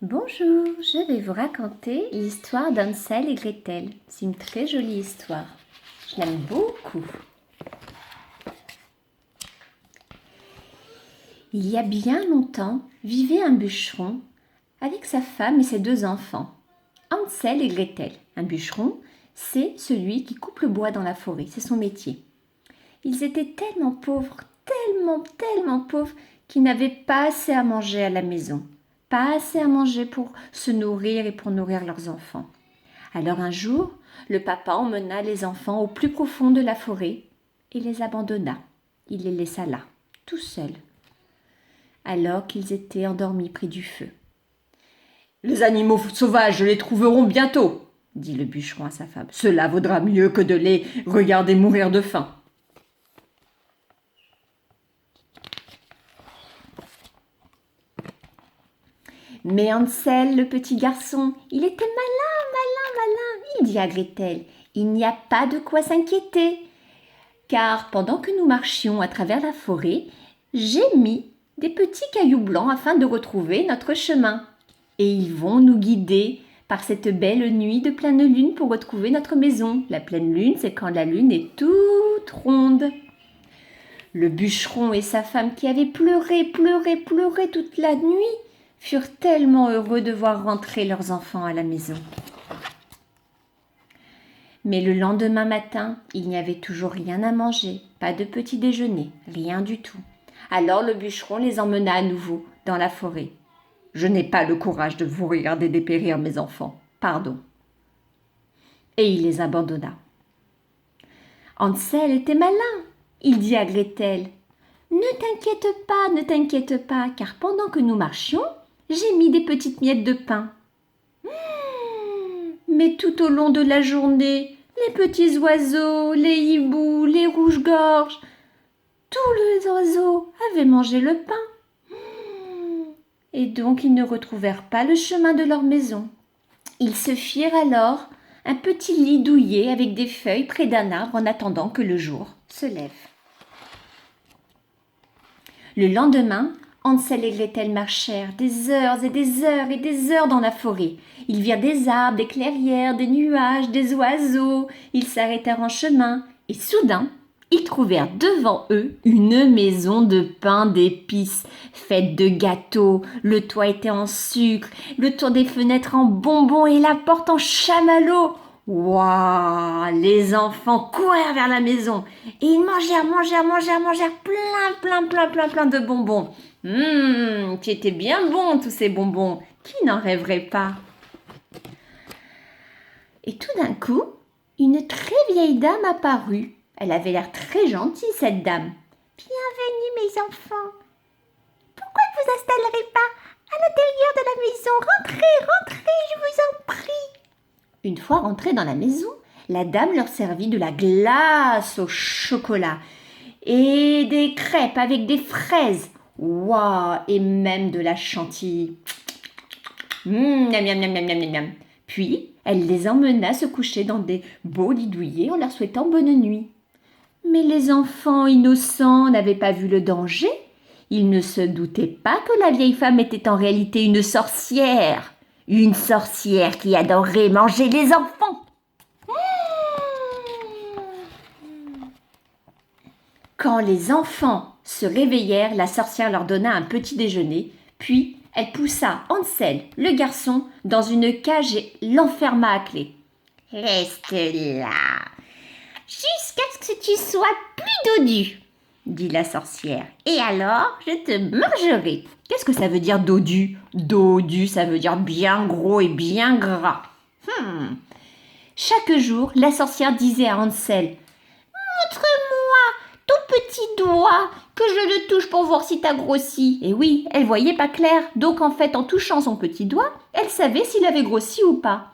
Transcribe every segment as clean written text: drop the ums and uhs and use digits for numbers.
Bonjour, je vais vous raconter l'histoire d'Hansel et Gretel. C'est une très jolie histoire. Je l'aime beaucoup. Il y a bien longtemps, vivait un bûcheron avec sa femme et ses deux enfants, Hansel et Gretel. Un bûcheron, c'est celui qui coupe le bois dans la forêt, c'est son métier. Ils étaient tellement pauvres, tellement pauvres qu'ils n'avaient pas assez à manger à la maison. Pas assez à manger pour se nourrir et pour nourrir leurs enfants. Alors un jour, le papa emmena les enfants au plus profond de la forêt et les abandonna. Il les laissa là, tout seuls, alors qu'ils étaient endormis près du feu. « Les animaux sauvages les trouveront bientôt, » dit le bûcheron à sa femme. « Cela vaudra mieux que de les regarder mourir de faim. » Mais Hansel, le petit garçon, il était malin. Il dit à Gretel, « Il n'y a pas de quoi s'inquiéter, car pendant que nous marchions à travers la forêt, j'ai mis des petits cailloux blancs afin de retrouver notre chemin. Et ils vont nous guider par cette belle nuit de pleine lune pour retrouver notre maison. La pleine lune, c'est quand la lune est toute ronde. » Le bûcheron et sa femme qui avaient pleuré toute la nuit, furent tellement heureux de voir rentrer leurs enfants à la maison. Mais le lendemain matin, il n'y avait toujours rien à manger, pas de petit déjeuner, rien du tout. Alors le bûcheron les emmena à nouveau dans la forêt. « Je n'ai pas le courage de vous regarder dépérir, mes enfants, pardon. » Et il les abandonna. Hansel était malin. Il dit à Gretel, « Ne t'inquiète pas, car pendant que nous marchions, j'ai mis des petites miettes de pain. » Mais tout au long de la journée, les petits oiseaux, les hiboux, les rouges-gorges, tous les oiseaux avaient mangé le pain. Et donc ils ne retrouvèrent pas le chemin de leur maison. Ils se firent alors un petit lit douillet avec des feuilles près d'un arbre en attendant que le jour se lève. Le lendemain, Hansel et Gretel marchèrent des heures dans la forêt. Ils virent des arbres, des clairières, des nuages, des oiseaux. Ils s'arrêtèrent en chemin et soudain, ils trouvèrent devant eux une maison de pain d'épices faite de gâteaux. Le toit était en sucre, le tour des fenêtres en bonbons et la porte en chamallows. Waouh! Les enfants courèrent vers la maison et ils mangèrent plein de bonbons. Qui étaient bien bons tous ces bonbons. Qui n'en rêverait pas? Et tout d'un coup, une très vieille dame apparut. Elle avait l'air très gentille, cette dame. « Bienvenue, mes enfants. Pourquoi ne vous installerez pas à l'intérieur de la maison? Rentrez, je vous en prie. » Une fois rentrés dans la maison, la dame leur servit de la glace au chocolat et des crêpes avec des fraises. Waouh! Et même de la chantilly. Miam. Puis, elle les emmena se coucher dans des beaux lits douillets en leur souhaitant bonne nuit. Mais les enfants innocents n'avaient pas vu le danger. Ils ne se doutaient pas que la vieille femme était en réalité une sorcière. Une sorcière qui adorait manger les enfants. Quand les enfants se réveillèrent, la sorcière leur donna un petit déjeuner, puis elle poussa Hansel, le garçon, dans une cage et l'enferma à clé. « Reste là, jusqu'à ce que tu sois plus dodu, » dit la sorcière. « Et alors, je te mangerai. » Qu'est-ce que ça veut dire dodu? Dodu, ça veut dire bien gros et bien gras. Chaque jour, la sorcière disait à Hansel, « Montre-moi ton petit doigt, que je le touche pour voir si t'as grossi. » Et oui, elle voyait pas clair, donc en fait, en touchant son petit doigt, elle savait s'il avait grossi ou pas.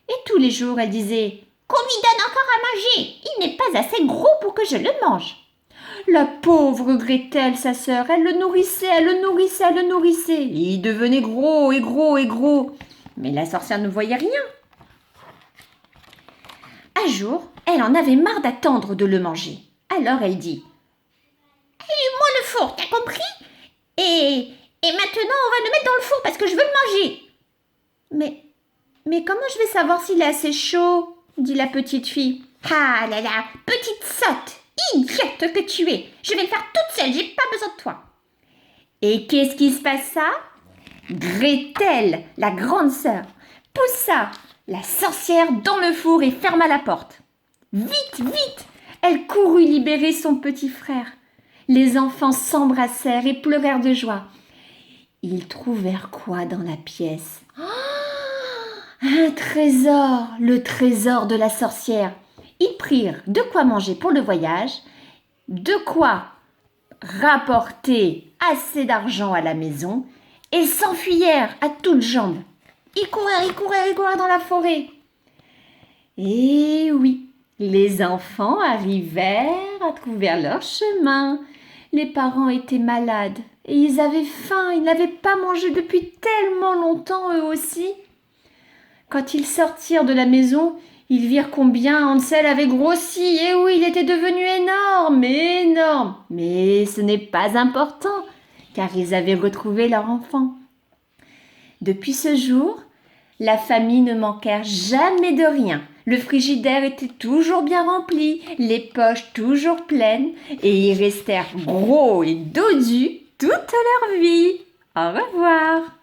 Et tous les jours, elle disait, « Qu'on lui donne encore à manger, il n'est pas assez gros pour que je le mange. » La pauvre Gretel, sa sœur, elle le nourrissait. Et il devenait gros. Mais la sorcière ne voyait rien. Un jour, elle en avait marre d'attendre de le manger. Alors elle dit, « Allume-moi le four, t'as compris? Et maintenant, on va le mettre dans le four parce que je veux le manger. » Mais comment je vais savoir s'il est assez chaud? Dit la petite fille. Ah là là, petite sotte, idiote que tu es. Je vais le faire toute seule, j'ai pas besoin de toi. Et qu'est-ce qui se passa? Gretel, la grande sœur, poussa la sorcière dans le four et ferma la porte. Vite, vite, elle courut libérer son petit frère. Les enfants s'embrassèrent et pleurèrent de joie. Ils trouvèrent quoi dans la pièce? Un trésor, le trésor de la sorcière. Ils prirent de quoi manger pour le voyage, de quoi rapporter assez d'argent à la maison et s'enfuyèrent à toutes jambes. Ils courèrent dans la forêt. Et oui, les enfants arrivèrent à trouver leur chemin. Les parents étaient malades et ils avaient faim, ils n'avaient pas mangé depuis tellement longtemps eux aussi. Quand ils sortirent de la maison, ils virent combien Hansel avait grossi. Et oui, il était devenu énorme, énorme. Mais ce n'est pas important, car ils avaient retrouvé leur enfant. Depuis ce jour, la famille ne manquèrent jamais de rien. Le frigidaire était toujours bien rempli, les poches toujours pleines, et ils restèrent gros et dodus toute leur vie. Au revoir.